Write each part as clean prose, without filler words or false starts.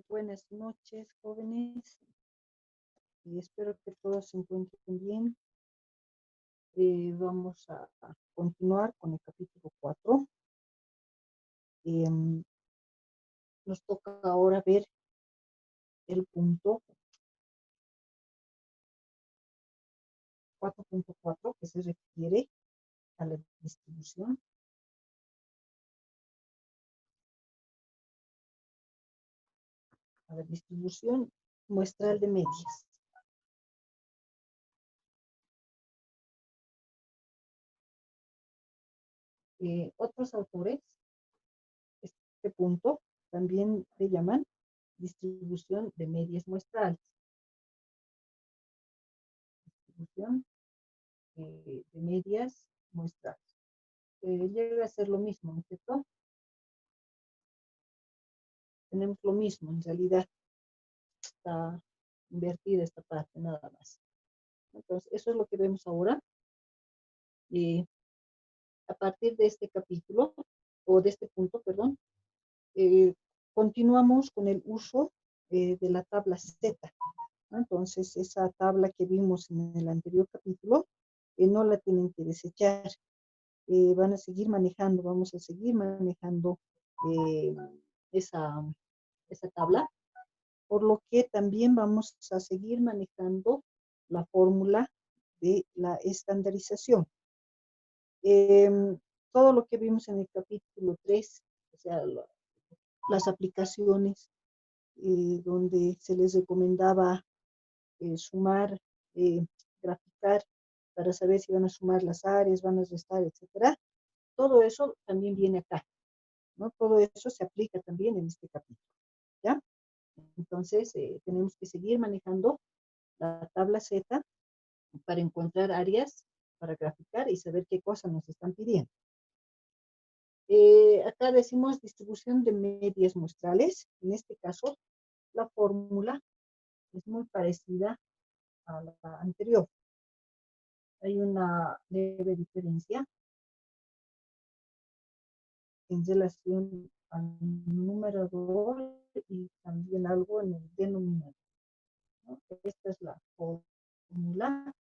Buenas noches, jóvenes. Espero que todos se encuentren bien. Vamos a continuar con el capítulo 4. Nos toca ahora ver el punto 4.4 que se refiere a la distribución. A la distribución muestral de medias. Otros autores, este punto también le llaman distribución de medias muestrales. Distribución de medias muestrales. Llega a ser lo mismo, ¿no es cierto? Tenemos lo mismo, en realidad está invertida esta parte, nada más. Entonces, eso es lo que vemos ahora. A partir de este capítulo, o de este punto, perdón, continuamos con el uso de la tabla Z. Entonces, esa tabla que vimos en el anterior capítulo, no la tienen que desechar. Van a seguir manejando, vamos a seguir manejando esa tabla, por lo que también vamos a seguir manejando la fórmula de la estandarización. Todo lo que vimos en el capítulo 3, o sea, las aplicaciones donde se les recomendaba sumar, graficar, para saber si van a sumar las áreas, van a restar, etcétera. Todo eso también viene acá, ¿no? Todo eso se aplica también en este capítulo, ¿ya? Entonces, tenemos que seguir manejando la tabla Z para encontrar áreas para graficar y saber qué cosas nos están pidiendo. Acá decimos distribución de medias muestrales. En este caso, la fórmula es muy parecida a la anterior. Hay una leve diferencia en relación al numerador y también algo en el denominador, ¿no? Esta es la fórmula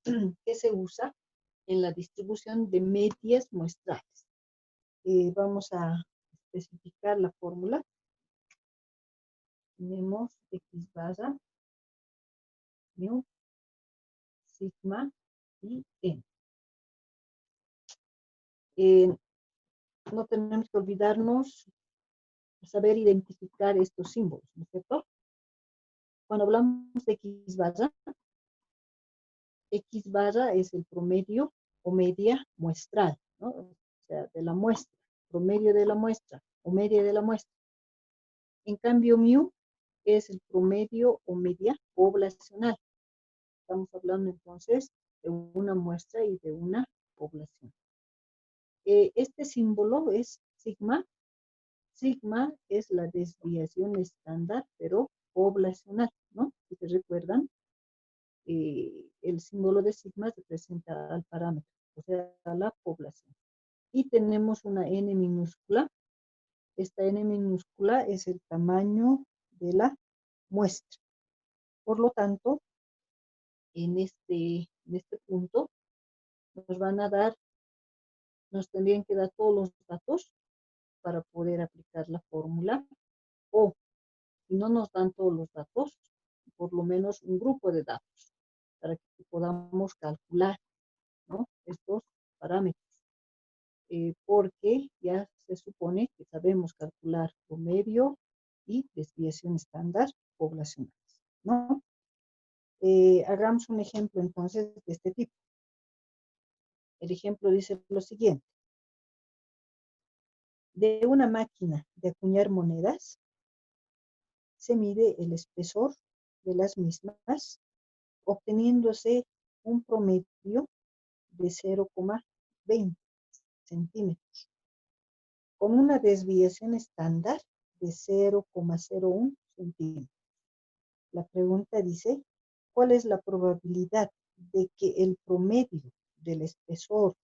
que se usa en la distribución de medias muestrales. Vamos a especificar la fórmula. Tenemos X barra, mu, sigma y n. No tenemos que olvidarnos de saber identificar estos símbolos, ¿no es cierto? Cuando hablamos de X barra es el promedio o media muestral, ¿no? O sea, de la muestra, promedio de la muestra o media de la muestra. En cambio, mu es el promedio o media poblacional. Estamos hablando entonces de una muestra y de una población. Este símbolo es sigma. Sigma es la desviación estándar, pero poblacional, ¿no? Si se recuerdan, el símbolo de sigma representa al parámetro, o sea, a la población. Y tenemos una n minúscula. Esta n minúscula es el tamaño de la muestra. Por lo tanto, en este punto nos tendrían que dar todos los datos para poder aplicar la fórmula, o si no nos dan todos los datos, por lo menos un grupo de datos para que podamos calcular, ¿no?, estos parámetros, porque ya se supone que sabemos calcular promedio y desviación estándar poblacionales, ¿no? Hagamos un ejemplo entonces de este tipo. El ejemplo dice lo siguiente. De una máquina de acuñar monedas, se mide el espesor de las mismas, obteniéndose un promedio de 0,20 centímetros, con una desviación estándar de 0,01 centímetros. La pregunta dice, ¿cuál es la probabilidad de que el promedio del espesor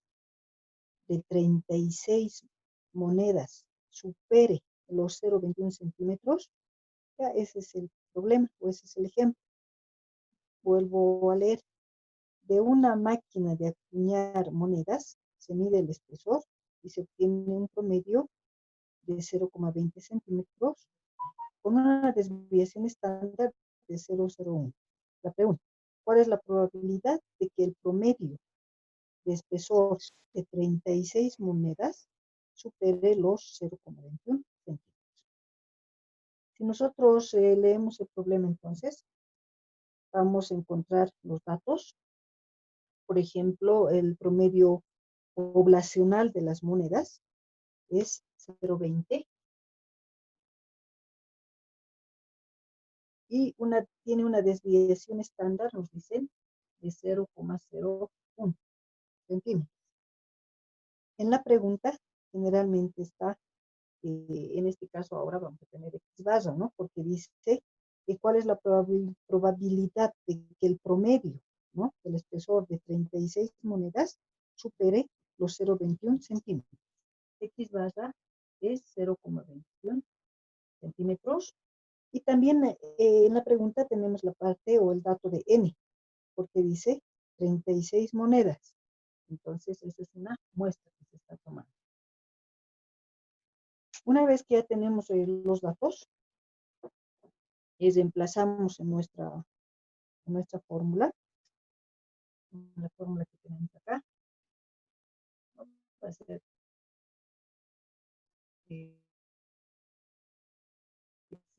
de 36 monedas supere los 0,21 centímetros? Ya, ese es el problema, o ese es el ejemplo. Vuelvo a leer. De una máquina de acuñar monedas se mide el espesor y se obtiene un promedio de 0,20 centímetros con una desviación estándar de 0,01. La pregunta, ¿cuál es la probabilidad de que el promedio de espesor de 36 monedas supere los 0,21 centímetros? Si nosotros leemos el problema entonces, vamos a encontrar los datos. Por ejemplo, el promedio poblacional de las monedas es 0,20 y tiene una desviación estándar, nos dicen, de 0,01 centímetros. En la pregunta generalmente está, en este caso ahora vamos a tener X barra, ¿no? Porque dice cuál es la probabilidad de que el promedio, ¿no?, del espesor de 36 monedas supere los 0,21 centímetros. X barra es 0,21 centímetros. Y también en la pregunta tenemos la parte o el dato de N, porque dice 36 monedas. Entonces, esa es una muestra que se está tomando. Una vez que ya tenemos los datos, reemplazamos en nuestra fórmula, la fórmula que tenemos acá. Va a ser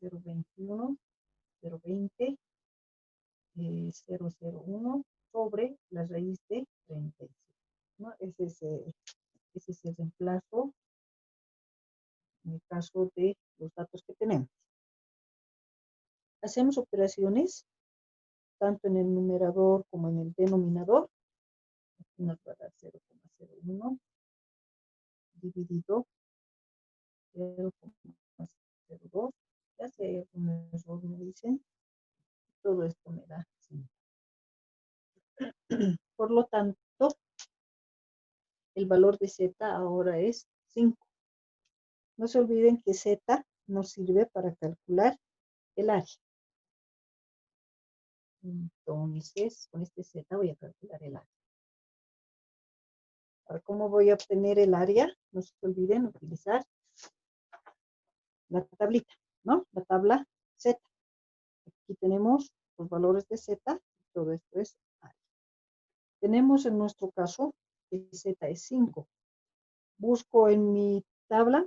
0,21, 0,20, 0,01 sobre la raíz de 36. ¿No? Ese es el reemplazo en el caso de los datos que tenemos. Hacemos operaciones tanto en el numerador como en el denominador. Aquí nos va a dar 0,01 dividido 0,02. Ya si hay algún error me dicen. Todo esto me da 5. Por lo tanto, el valor de z ahora es 5. No se olviden que z nos sirve para calcular el área. Entonces, con este z voy a calcular el área. Ahora, ¿cómo voy a obtener el área? No se olviden utilizar la tablita, ¿no? La tabla z. Aquí tenemos los valores de z. Todo esto es área. Tenemos en nuestro caso que z es 5. Busco en mi tabla,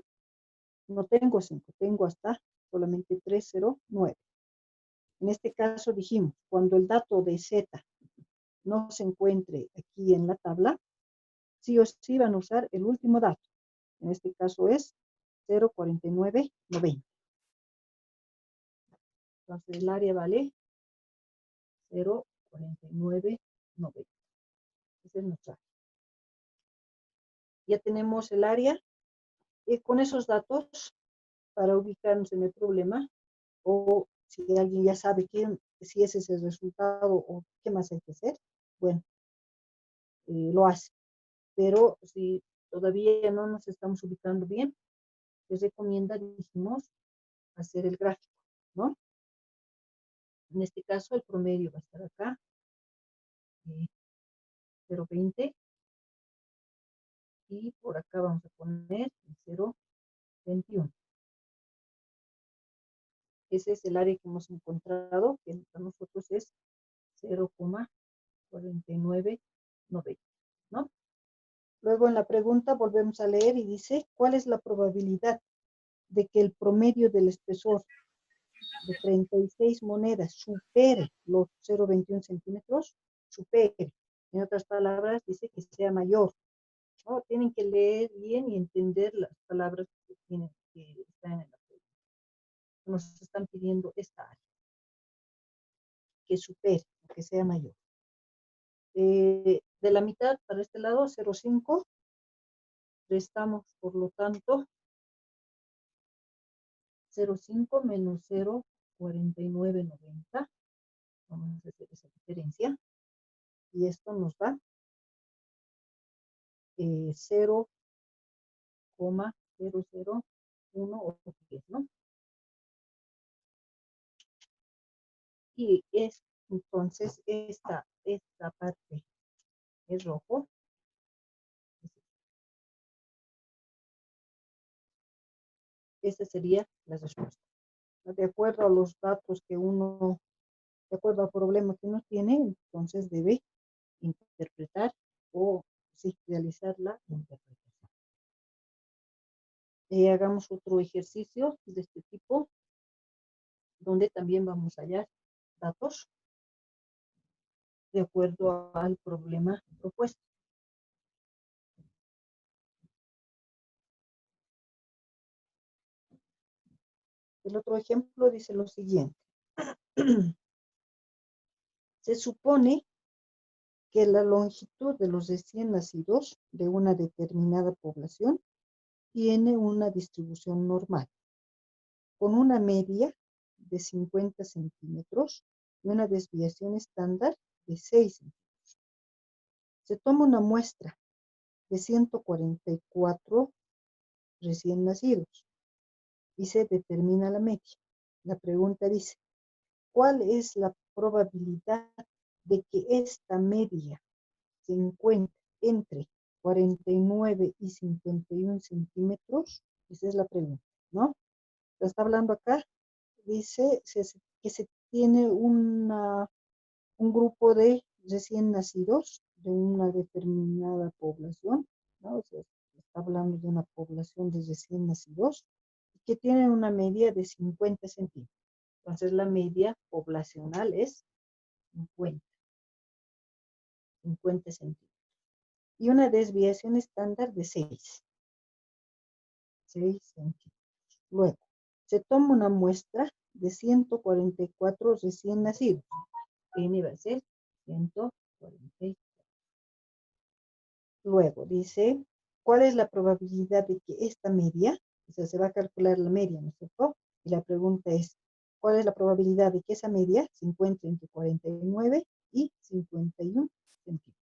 no tengo 5, tengo hasta solamente 309. En este caso dijimos, cuando el dato de z no se encuentre aquí en la tabla, sí o sí van a usar el último dato. En este caso es 0,4990. Entonces el área vale 0,4990. Ese es nuestra área. Ya tenemos el área. Y con esos datos, para ubicarnos en el problema, o si alguien ya sabe si ese es el resultado o qué más hay que hacer, bueno, lo hace. Pero si todavía no nos estamos ubicando bien, les recomienda, dijimos, hacer el gráfico, ¿no? En este caso, el promedio va a estar acá, 0,20, y por acá vamos a poner 0,21. Ese es el área que hemos encontrado, que para nosotros es 0,4990, ¿no? Luego en la pregunta volvemos a leer y dice, ¿cuál es la probabilidad de que el promedio del espesor de 36 monedas supere los 0,21 centímetros? Supere. En otras palabras, dice que sea mayor, ¿no? Tienen que leer bien y entender las palabras que están en la pregunta. Nos están pidiendo esta área, que supere, que sea mayor. De la mitad para este lado, 0,5. Restamos, por lo tanto, 0,5 menos 0,4990. Vamos a hacer esa diferencia. Y esto nos da 0,001 o 10, ¿no? y es entonces esta parte es rojo. Esta sería la respuesta. De acuerdo a los datos que uno, de acuerdo al problema que uno tiene, entonces debe interpretar o sí, realizar la interpretación. Hagamos otro ejercicio de este tipo, donde también vamos a hallar datos de acuerdo al problema propuesto. El otro ejemplo dice lo siguiente. Se supone que la longitud de los recién nacidos de una determinada población tiene una distribución normal, con una media de 50 centímetros y una desviación estándar de 6 centímetros. Se toma una muestra de 144 recién nacidos y se determina la media. La pregunta dice, ¿cuál es la probabilidad de que esta media se encuentre entre 49 y 51 centímetros? Esa es la pregunta, ¿no? Está hablando acá, dice que se tiene un grupo de recién nacidos de una determinada población, ¿no? O sea, está hablando de una población de recién nacidos que tienen una media de 50 centímetros. Entonces la media poblacional es 50 centímetros. Y una desviación estándar de 6 centímetros. Luego, se toma una muestra de 144 recién nacidos. N va a ser 144. Luego dice, ¿cuál es la probabilidad de que esta media, o sea, se va a calcular la media, ¿no es cierto? Y la pregunta es, ¿cuál es la probabilidad de que esa media se encuentre entre 49 y 51 centímetros?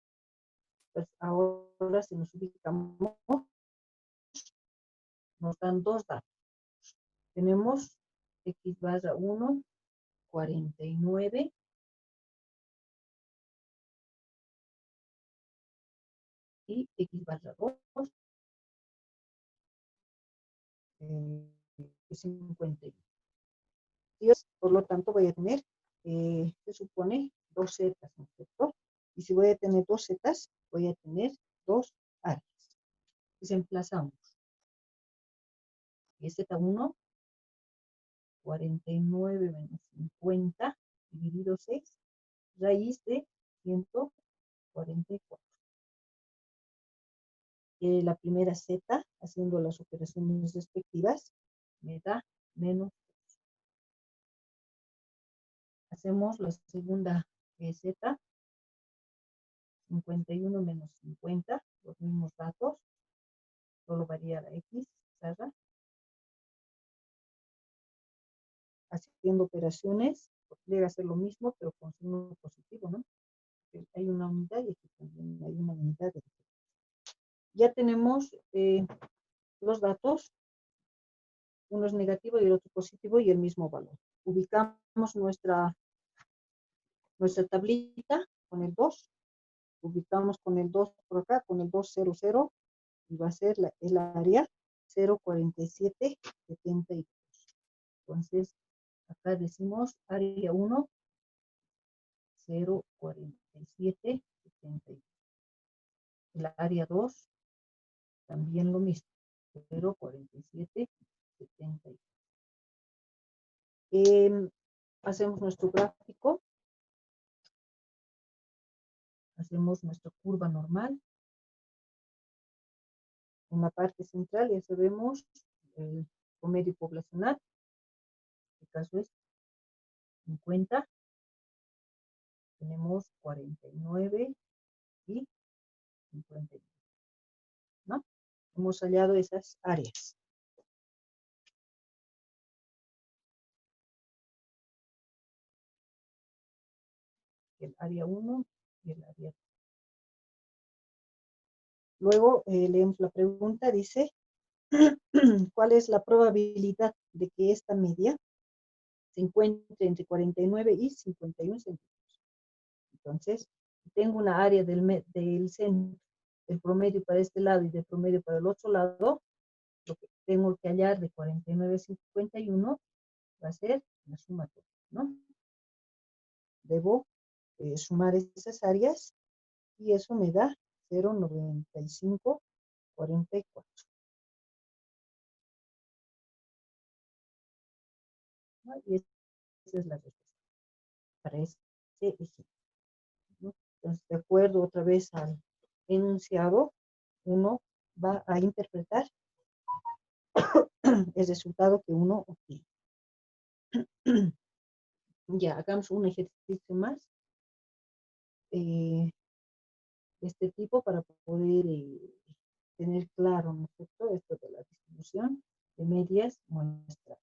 Pues ahora si nos ubicamos, nos dan dos datos. Tenemos x barra 1, 49, y x barra 2, 51. Por lo tanto, voy a tener, se supone, dos zetas, ¿no es cierto? Y si voy a tener dos zetas, voy a tener dos áreas. Desemplazamos. Y z1, 49 menos 50, dividido 6, raíz de 144. La primera z, haciendo las operaciones respectivas, me da menos. Hacemos la segunda z, 51 menos 50, los mismos datos, solo varía la x, ¿verdad? Haciendo operaciones, podría hacer lo mismo, pero con signo positivo, ¿no? Porque hay una unidad y aquí también hay una unidad de diferencia. Ya tenemos los datos, uno es negativo y el otro positivo y el mismo valor. Ubicamos nuestra tablita con el 2, ubicamos con el 2 por acá, con el 200, y va a ser el área 04772. Entonces, acá decimos área 1, 04772. El área 2, también lo mismo, 04772. Hacemos nuestro gráfico, hacemos nuestra curva normal. En la parte central ya sabemos el promedio poblacional, en este caso es 50, tenemos 49 y 51, ¿no? Hemos hallado esas áreas. El área 1 y el área 2. Luego leemos la pregunta, dice, ¿cuál es la probabilidad de que esta media se encuentre entre 49 y 51 centímetros. Entonces, tengo una área del centro, el promedio para este lado y del promedio para el otro lado, lo que tengo que hallar de 49 a 51 va a ser la suma total, ¿no? Debo sumar esas áreas y eso me da 0,9544. ¿No? Y esa es la respuesta para este ejemplo, ¿no? Entonces, de acuerdo otra vez al enunciado, uno va a interpretar el resultado que uno obtiene. Ya, hagamos un ejercicio más de este tipo para poder tener claro, ¿no es cierto?, esto de la distribución de medias muestrales.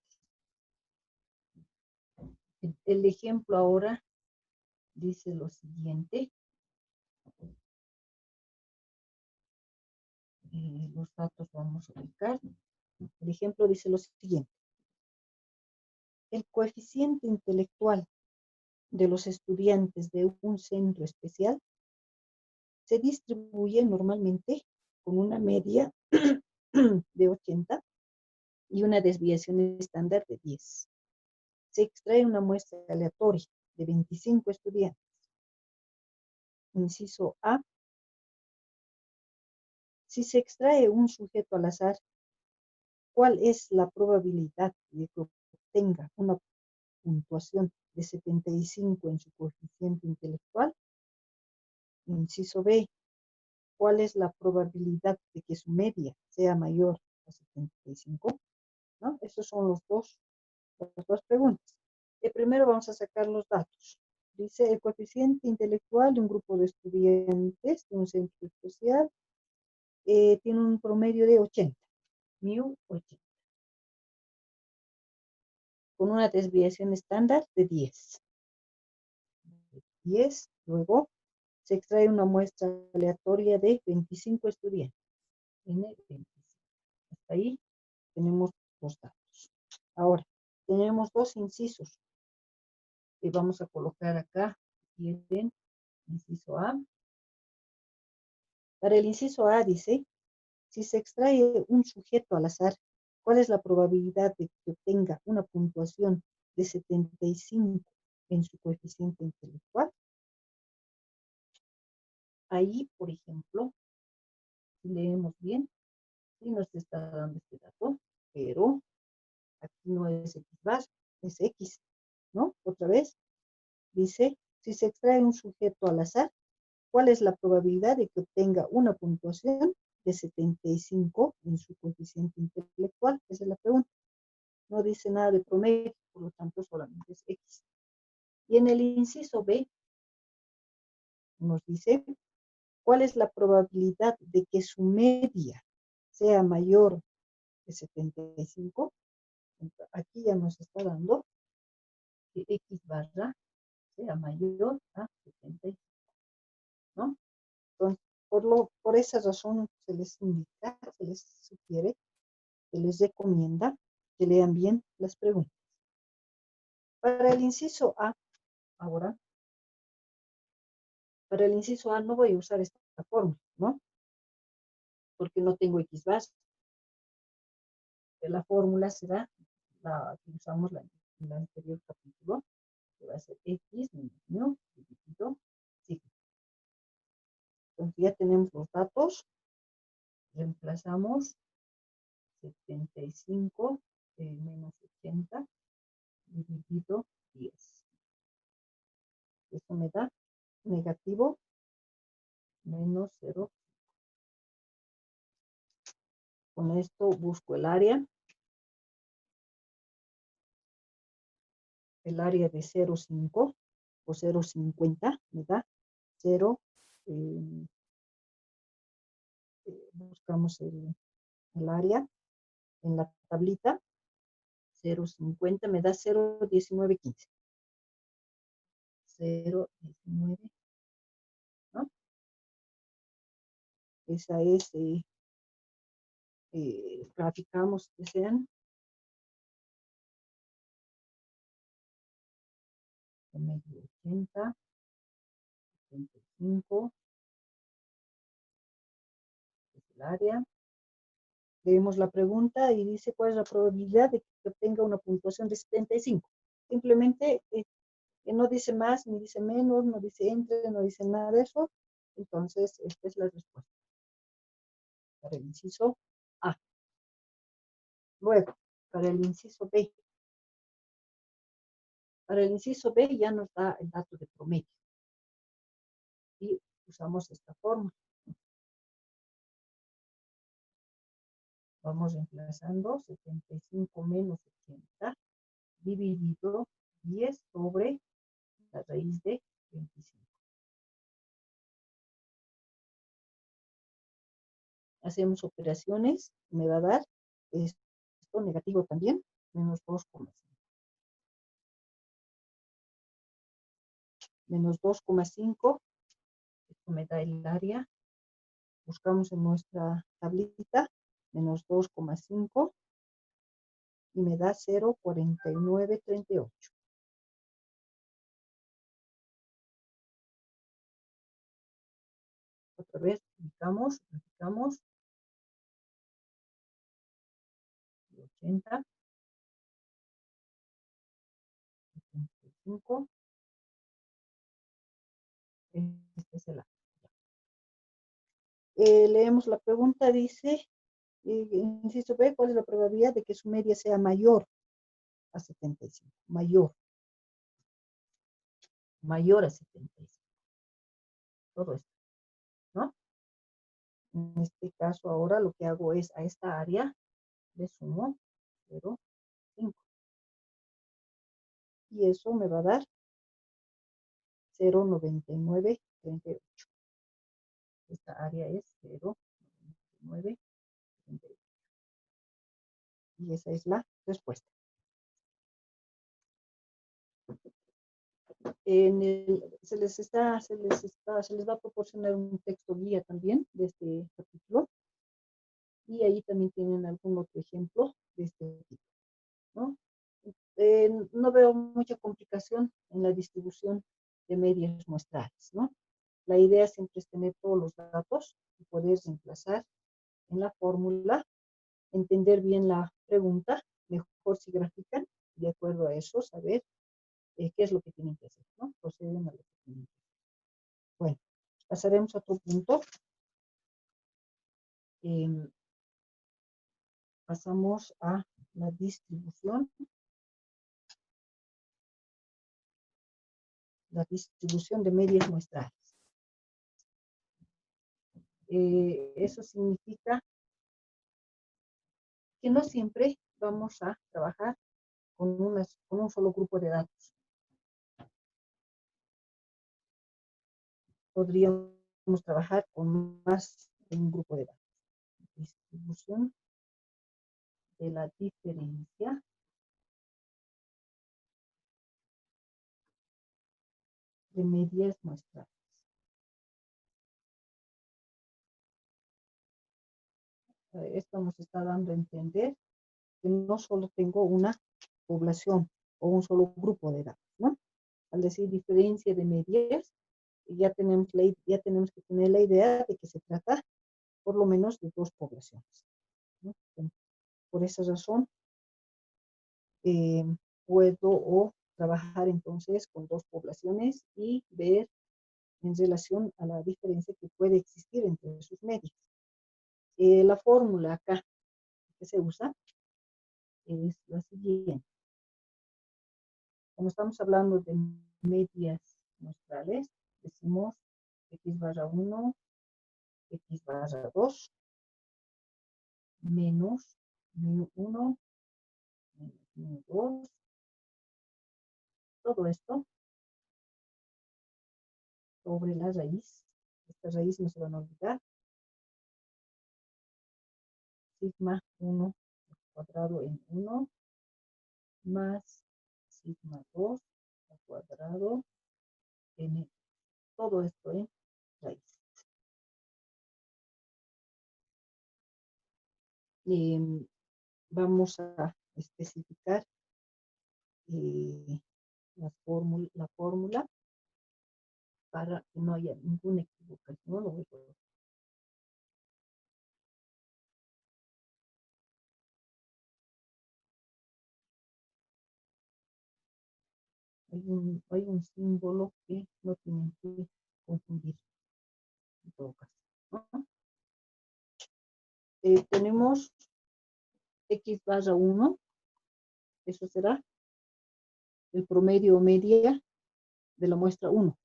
El ejemplo ahora dice lo siguiente. Los datos vamos a ubicar. El ejemplo dice lo siguiente. El coeficiente intelectual de los estudiantes de un centro especial se distribuye normalmente con una media de 80 y una desviación estándar de 10. Se extrae una muestra aleatoria de 25 estudiantes. Inciso A. Si se extrae un sujeto al azar, ¿cuál es la probabilidad de que obtenga una puntuación de 75 en su coeficiente intelectual? Inciso B. ¿Cuál es la probabilidad de que su media sea mayor a 75? ¿No? Esas son las dos preguntas. Primero vamos a sacar los datos. Dice el coeficiente intelectual de un grupo de estudiantes de un centro especial tiene un promedio de 80, mu 80, con una desviación estándar de 10. 10, luego se extrae una muestra aleatoria de 25 estudiantes. N25. Hasta ahí tenemos los datos. Ahora, tenemos dos incisos que vamos a colocar acá. Tienen inciso A. Para el inciso A dice, si se extrae un sujeto al azar, ¿cuál es la probabilidad de que obtenga una puntuación de 75 en su coeficiente intelectual? Ahí, por ejemplo, si leemos bien, sí nos está dando este dato, pero aquí no es X bar, es X, ¿no? Otra vez, dice, si se extrae un sujeto al azar, ¿cuál es la probabilidad de que obtenga una puntuación de 75 en su coeficiente intelectual? Esa es la pregunta. No dice nada de promedio, por lo tanto solamente es X. Y en el inciso B nos dice, ¿cuál es la probabilidad de que su media sea mayor de 75? Aquí ya nos está dando que X barra sea mayor a 75, ¿no? Entonces, por esa razón se les indica, se les sugiere, se les recomienda que lean bien las preguntas. Para el inciso A, ahora, para el inciso A no voy a usar esta fórmula, ¿no? Porque no tengo X base. La fórmula será la que usamos en el anterior capítulo, que va a ser X menos mu dividido sigma. Entonces ya tenemos los datos, reemplazamos 75 menos 80 dividido 10. Eso me da negativo menos 0. Con esto busco el área. El área de 0,5 o 0,50 me da 0. Buscamos el área en la tablita. 0,50 me da 0,1915. 0,19, ¿no? Esa es, graficamos que sean promedio 80, 75, es el área. Leemos la pregunta y dice cuál es la probabilidad de que obtenga una puntuación de 75. Simplemente que no dice más, ni dice menos, no dice entre, no dice nada de eso. Entonces, esta es la respuesta para el inciso A. Luego, para el inciso B. Para el inciso B ya nos da el dato de promedio. Y usamos esta forma. Vamos reemplazando 75 menos 80 dividido 10 sobre la raíz de 25. Hacemos operaciones, me va a dar esto negativo también, menos 2,5. Menos 2,5, esto me da el área. Buscamos en nuestra tablita, menos 2,5 y me da 0,4938. Otra vez, aplicamos 80, 75, este es el A. Leemos la pregunta, dice, inciso B, ¿cuál es la probabilidad de que su media sea mayor a 75? Mayor a 75. Todo esto, ¿no? En este caso ahora lo que hago es a esta área le sumo 0,5. Y eso me va a dar 0,9938. Esta área es 0,9938. Y esa es la respuesta. Se les va a proporcionar un texto guía también de este capítulo. Y ahí también tienen algún otro ejemplo de este tipo, ¿no? No veo mucha complicación en la distribución de medias muestrales, ¿no? La idea siempre es tener todos los datos y poder reemplazar en la fórmula, entender bien la pregunta, mejor si grafican, de acuerdo a eso, saber qué es lo que tienen que hacer, ¿no? Proceden a lo que tienen que hacer. Bueno, pasaremos a otro punto. Pasamos a la distribución. La distribución de medias muestrales. Eso significa que no siempre vamos a trabajar con un solo grupo de datos. Podríamos trabajar con más de un grupo de datos. Distribución de la diferencia de medias muestrales. Esto nos está dando a entender que no solo tengo una población o un solo grupo de datos, ¿no? Al decir diferencia de medias, ya tenemos que tener la idea de que se trata por lo menos de dos poblaciones, ¿no? Por esa razón, puedo trabajar entonces con dos poblaciones y ver en relación a la diferencia que puede existir entre sus medias. La fórmula acá que se usa es la siguiente. Como estamos hablando de medias muestrales, decimos x barra 1, x barra 2, menos mu 1, menos mu 2, todo esto sobre la raíz. Esta raíz no se van a olvidar. Sigma 1 cuadrado en 1 más sigma 2 al cuadrado en todo esto en raíz. Vamos a especificar la fórmula para que no haya ninguna equivocación. Hay un símbolo que no tienen que confundir en todo caso, ¿no? Tenemos x barra 1, eso será el promedio o media de la muestra 1.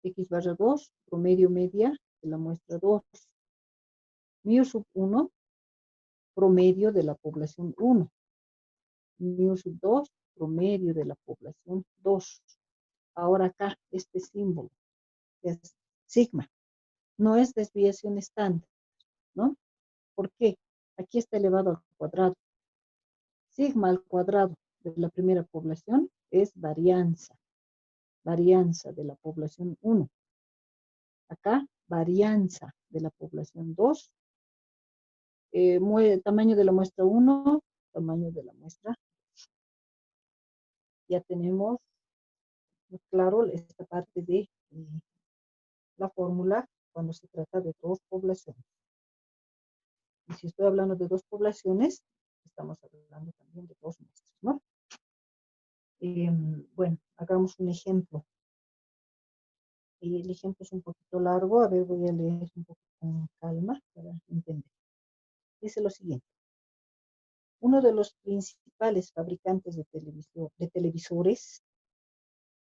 X barra 2, promedio media de la muestra 2. Mu sub 1, promedio de la población 1. Mu sub 2, promedio de la población 2. Ahora acá, este símbolo es sigma. No es desviación estándar, ¿no? ¿Por qué? Aquí está elevado al cuadrado. Sigma al cuadrado de la primera población es varianza. Varianza de la población 1. Acá, varianza de la población 2. Tamaño de la muestra 1, tamaño de la muestra 2. Ya tenemos claro esta parte de la fórmula cuando se trata de dos poblaciones. Y si estoy hablando de dos poblaciones, estamos hablando también de dos muestras, ¿no? Bueno, hagamos un ejemplo. El ejemplo es un poquito largo, a ver, voy a leer un poco con calma para entender. Dice lo siguiente. Uno de los principales fabricantes de televisores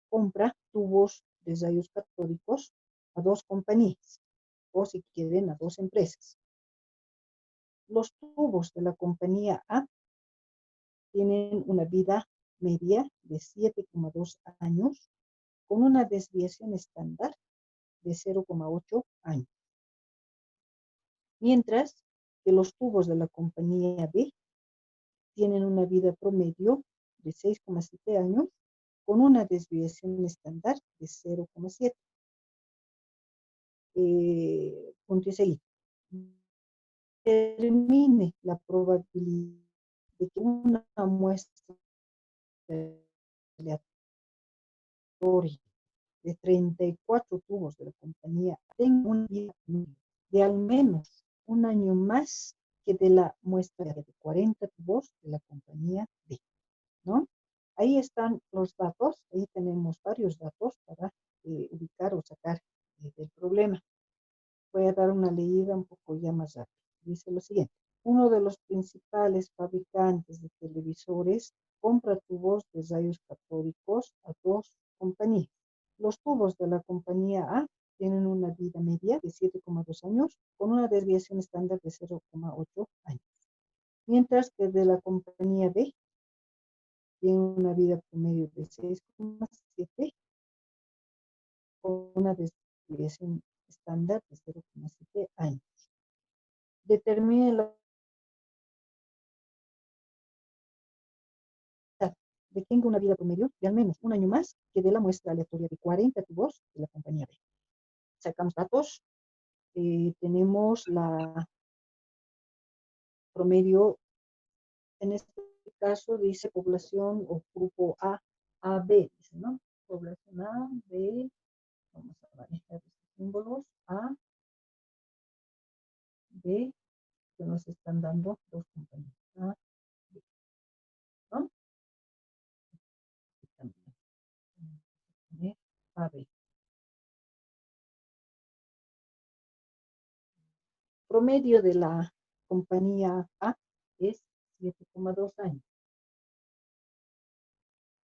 compra tubos de rayos catódicos a dos compañías, o si quieren, a dos empresas. Los tubos de la compañía A tienen una vida media de 7,2 años, con una desviación estándar de 0,8 años. Mientras que los tubos de la compañía B tienen una vida promedio de 6,7 años, con una desviación estándar de 0,7. Punto y seguido. Determine la probabilidad de que una muestra aleatoria de 34 tubos de la compañía tenga una vida de al menos un año más que de la muestra de 40 tubos de la compañía B, ¿no? Ahí están los datos, ahí tenemos varios datos para ubicar o sacar del problema. Voy a dar una leída un poco ya más rápido. Dice lo siguiente. Uno de los principales fabricantes de televisores compra tubos de rayos catódicos a dos compañías. Los tubos de la compañía A tienen una vida media de 7,2 años con una desviación estándar de 0,8 años. Mientras que de la compañía B tiene una vida promedio de 6,7 con una desviación estándar de 0,7 años. Determine la de que tenga una vida promedio de al menos un año más que de la muestra aleatoria de 40 tubos de la compañía B. Sacamos datos. Tenemos la promedio, en este caso dice población o grupo A, AB, dice, ¿no? Población A, B, vamos a manejar estos símbolos, A, B, que nos están dando dos compañías, A, B, ¿no? También, AB. Promedio de la compañía A es 7,2 años.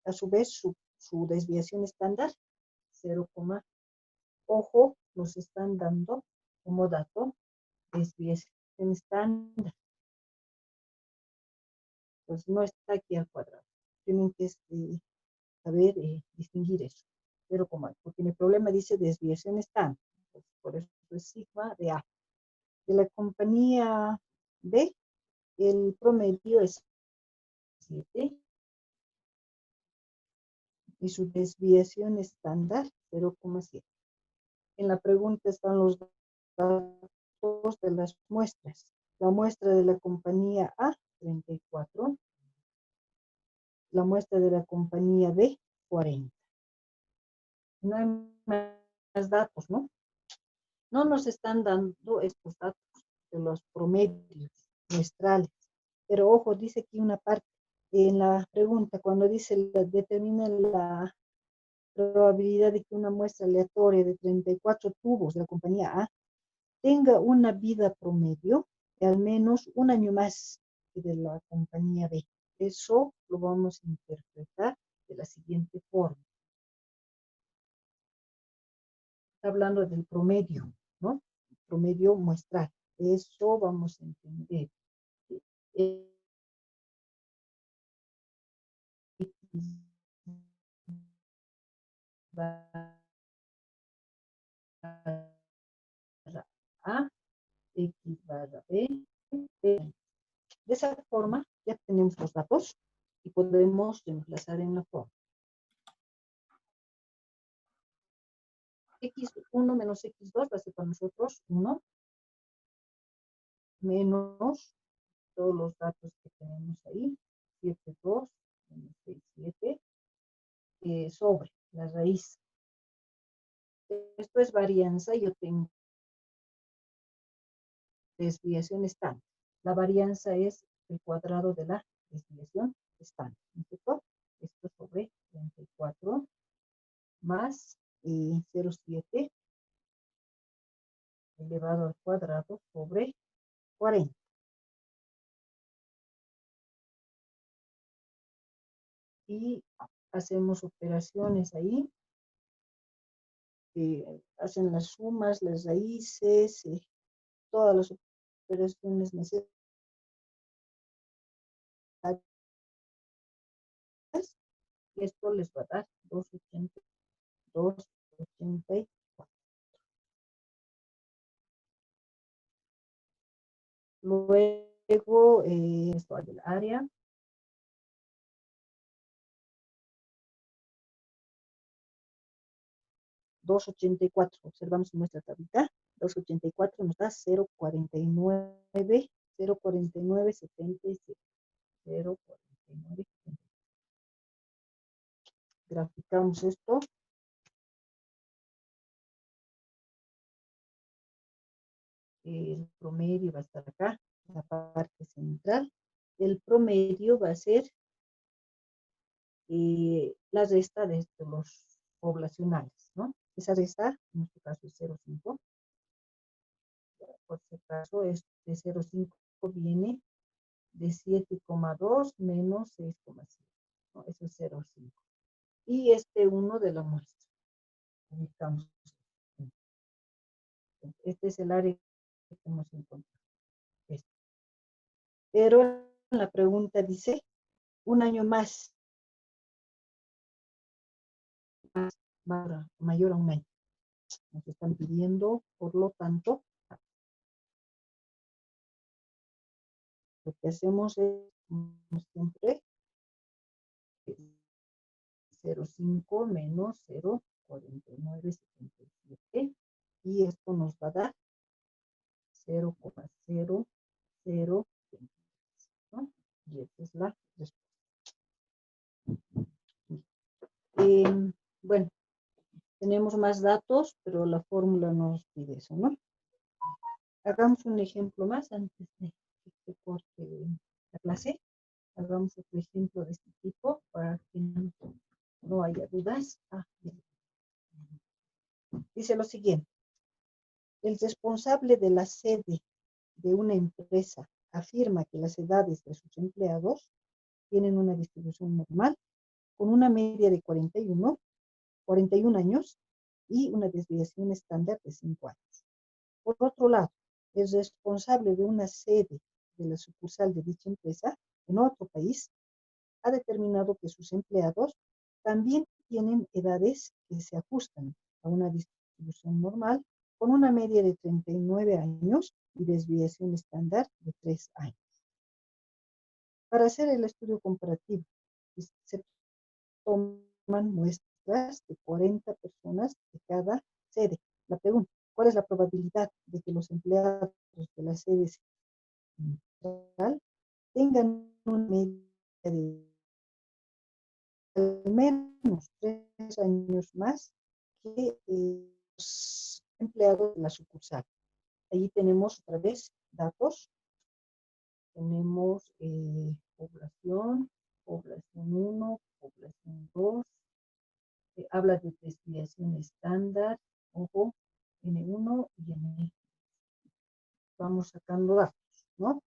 A su vez, su desviación estándar, 0, ojo, nos están dando como dato desviación estándar. Pues no está aquí al cuadrado. Tienen que saber distinguir eso. 0, porque mi problema dice desviación estándar. Pues por eso es sigma de A. De la compañía B, el promedio es 7 y su desviación estándar 0,7. En la pregunta están los datos de las muestras. La muestra de la compañía A, 34. la muestra de la compañía B, 40. No hay más datos, ¿no? No nos están dando estos datos de los promedios muestrales. Pero ojo, dice aquí una parte en la pregunta, cuando dice determina la probabilidad de que una muestra aleatoria de 34 tubos de la compañía A tenga una vida promedio de al menos un año más que de la compañía B. Eso lo vamos a interpretar de la siguiente forma. Está hablando del promedio, ¿no? Promedio muestral. Eso vamos a entender. Eh, A, X barra B. De esa forma ya tenemos los datos y podemos reemplazar en la forma. X1 menos X2 va a ser para nosotros 1 menos todos los datos que tenemos ahí, 7,2 menos 6,7 sobre la raíz. Esto es varianza, yo tengo desviación estándar. La varianza es el cuadrado de la desviación estándar, ¿no es cierto? Esto sobre 34 más 0,7 elevado al cuadrado sobre 40. Y hacemos operaciones ahí, hacen las sumas, las raíces, todas las operaciones necesarias. Y esto les va a dar 2,84. Luego, esto del área. $2,84. Observamos en nuestra tablita. 2,84 nos da 0,49, 0,4977. 0,4977. Graficamos esto. El promedio va a estar acá, en la parte central. El promedio va a ser la resta de los poblacionales, ¿no? Esa resta, en este caso es 0,5. Por si acaso, este 0,5 viene de 7,2 menos 6,7. ¿No? Eso es 0,5. Y este 1 de la muestra. Ubicamos. Este es el área que hemos encontrado. Este. Pero en la pregunta dice, un año más mayor a un año. Nos están pidiendo, por lo tanto, lo que hacemos es, como siempre, 0,5 menos 0,4977. Y esto nos va a dar 0,0023, ¿no? Y esta es la respuesta. Bueno, tenemos más datos, pero la fórmula nos pide eso, ¿no? Hagamos un ejemplo más antes de que se corte la clase. Hagamos otro ejemplo de este tipo para que no haya dudas. Dice lo siguiente. El responsable de la sede de una empresa afirma que las edades de sus empleados tienen una distribución normal con una media de 41 años y una desviación estándar de 5 años. Por otro lado, el responsable de una sede de la sucursal de dicha empresa en otro país ha determinado que sus empleados también tienen edades que se ajustan a una distribución normal con una media de 39 años y desviación estándar de 3 años. Para hacer el estudio comparativo, se toman muestras de 40 personas de cada sede. La pregunta, ¿cuál es la probabilidad de que los empleados de la sede central tengan una media de al menos 3 años más que los empleados de la sucursal. Ahí tenemos otra vez datos. Tenemos población 1, población 2. Habla de desviación estándar, ojo, N1 y N2. Vamos sacando datos, ¿no?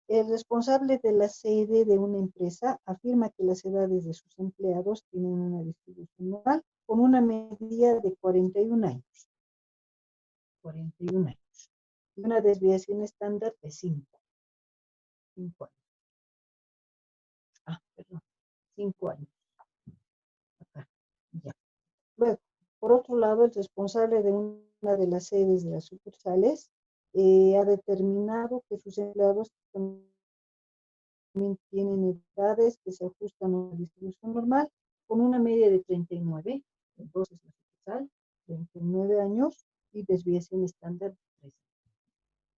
El responsable de la sede de una empresa afirma que las edades de sus empleados tienen una distribución normal con una media de 41 años. 41 años. Y una desviación estándar de 5 años. Perdón. 5 años. Acá. Ya. Luego, por otro lado, el responsable de una de las sedes de las sucursales ha determinado que sus empleados también tienen edades que se ajustan a una distribución normal con una media de 39, entonces la sucursal, 39 años y desviación estándar de 3.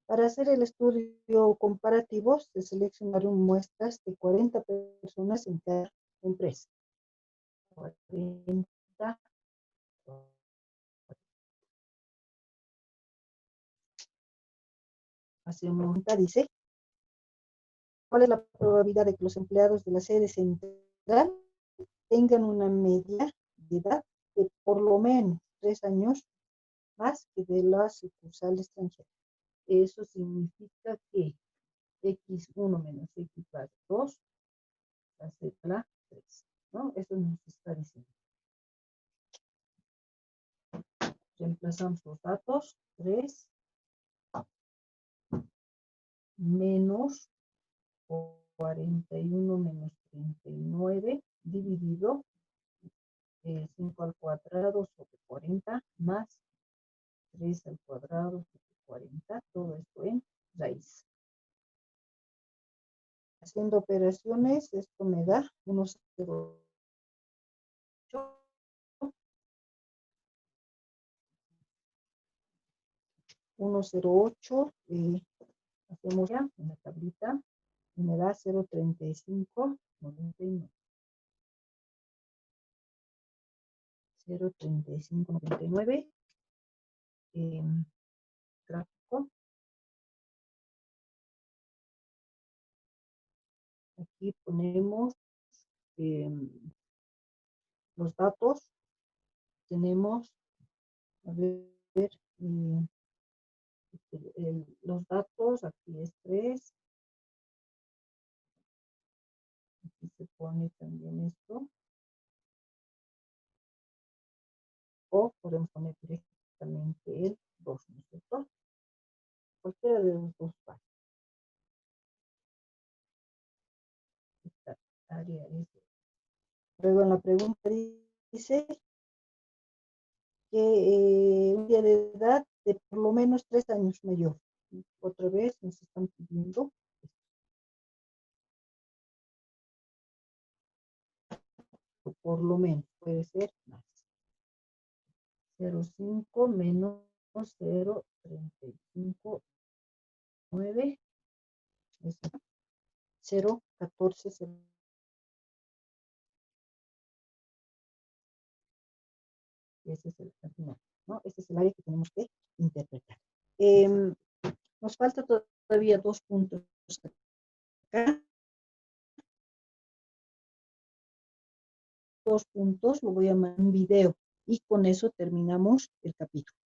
Para hacer el estudio comparativo, se seleccionaron muestras de 40 personas en cada empresa. 40. Hacemos una pregunta, dice, ¿cuál es la probabilidad de que los empleados de la sede central tengan una media de edad de por lo menos 3 años más que de la sucursal extranjera? Eso significa que x1 menos x igual 2 va a ser la 3, ¿no? Eso nos está diciendo. Reemplazamos los datos, 3 menos 41 menos 39 dividido 5 al cuadrado sobre 40 más 3 al cuadrado sobre 40, todo esto en raíz. Haciendo operaciones, esto me da 1,08. 1,08. Hacemos ya una tablita y me da 0,3599. 0,3599. Gráfico. Aquí ponemos los datos. Tenemos, a ver, los datos, aquí es 3. Aquí se pone también esto. O podemos poner directamente el 2, ¿no es cierto? Cualquiera de los dos va. Esta área es. Luego en la pregunta dice que un día de edad de por lo menos 3 años mayor. Otra vez nos están pidiendo esto. Por lo menos puede ser más. 0,5 menos 0,359 es 0,14. Ese es el final, ¿no? Este es el área que tenemos que interpretar. Nos falta todavía 2 puntos acá. 2 puntos, lo voy a mandar un video y con eso terminamos el capítulo.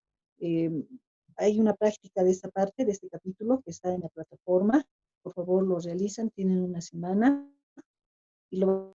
Hay una práctica de esta parte, de este capítulo, que está en la plataforma. Por favor, lo realizan, tienen una semana y lo